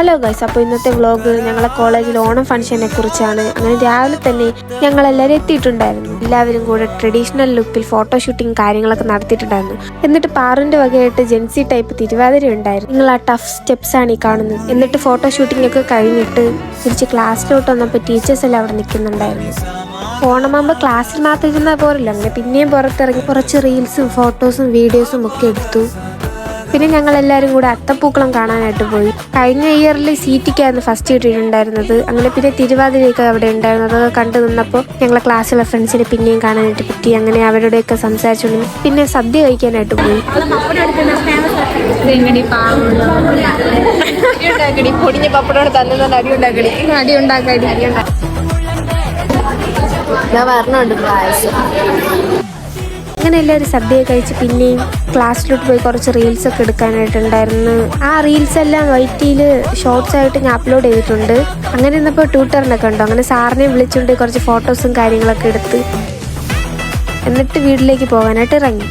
Hello guys, അപ്പോൾ ഇന്നത്തെ vlog ഞങ്ങളെ കോളേജിൽ ഓണം ഫംഗ്ഷനെ കുറിച്ചാണ്. അങ്ങനെ രാവിലെ തന്നെ ഞങ്ങളെല്ലാവരും എത്തിയിട്ടുണ്ടായിരുന്നു. എല്ലാവരും കൂടെ ട്രഡീഷണൽ ലുക്കിൽ ഫോട്ടോഷൂട്ടിങ് കാര്യങ്ങളൊക്കെ നടത്തിയിട്ടുണ്ടായിരുന്നു. എന്നിട്ട് പാറിൻ്റെ വകയായിട്ട് ജെൻസി ടൈപ്പ് തിരുവാതിര ഉണ്ടായിരുന്നു. നിങ്ങൾ ആ ടഫ് സ്റ്റെപ്സ് ആണ് ഈ കാണുന്നത്. എന്നിട്ട് ഫോട്ടോഷൂട്ടിംഗ് ഒക്കെ കഴിഞ്ഞിട്ട് തിരിച്ച് ക്ലാസ്സിലോട്ട് വന്നപ്പോൾ ടീച്ചേഴ്സ് എല്ലാം അവിടെ നിൽക്കുന്നുണ്ടായിരുന്നു. ഓണമാകുമ്പോൾ ക്ലാസ്സിൽ മാത്രം ഇരുന്നാൽ പോരല്ലോ, അങ്ങനെ പിന്നെയും പുറത്തിറങ്ങി കുറച്ച് റീൽസും ഫോട്ടോസും വീഡിയോസും ഒക്കെ എടുത്തു. പിന്നെ ഞങ്ങളെല്ലാവരും കൂടെ അത്തപ്പൂക്കളം കാണാനായിട്ട് പോയി. കഴിഞ്ഞ ഇയറിൽ സീറ്റിക്കായിരുന്നു ഫസ്റ്റ് കിട്ടിയിട്ടുണ്ടായിരുന്നത്. അങ്ങനെ പിന്നെ തിരുവാതിരയൊക്കെ അവിടെ ഉണ്ടായിരുന്നത് കണ്ടു നിന്നപ്പോൾ ഞങ്ങളെ ക്ലാസ്സിലെ ഫ്രണ്ട്സിനെ പിന്നെയും കാണാനായിട്ട് പറ്റി. അങ്ങനെ അവരുടെയൊക്കെ സംസാരിച്ചുകൊണ്ട് പിന്നെ സദ്യ കഴിക്കാനായിട്ട് പോയി. പൊടിഞ്ഞ പപ്പടോട് തന്നെ അടി ഉണ്ടാക്കടി ഞാൻ പറഞ്ഞുണ്ട് പായസം. അങ്ങനെ എല്ലാവരും സദ്യയൊക്കെ കഴിച്ച് പിന്നെയും ക്ലാസ്സിലോട്ട് പോയി കുറച്ച് റീൽസൊക്കെ എടുക്കാനായിട്ടുണ്ടായിരുന്നു. ആ റീൽസ് എല്ലാം വൈറ്റിയിൽ ഷോർട്സ് ആയിട്ട് ഞാൻ അപ്ലോഡ് ചെയ്തിട്ടുണ്ട്. അങ്ങനെ ഇന്നപ്പോൾ ട്യൂട്ടറിനൊക്കെ ഉണ്ടോ, അങ്ങനെ സാറിനെ വിളിച്ചുകൊണ്ട് കുറച്ച് ഫോട്ടോസും കാര്യങ്ങളൊക്കെ എടുത്ത് എന്നിട്ട് വീട്ടിലേക്ക് പോകാനായിട്ട് ഇറങ്ങി.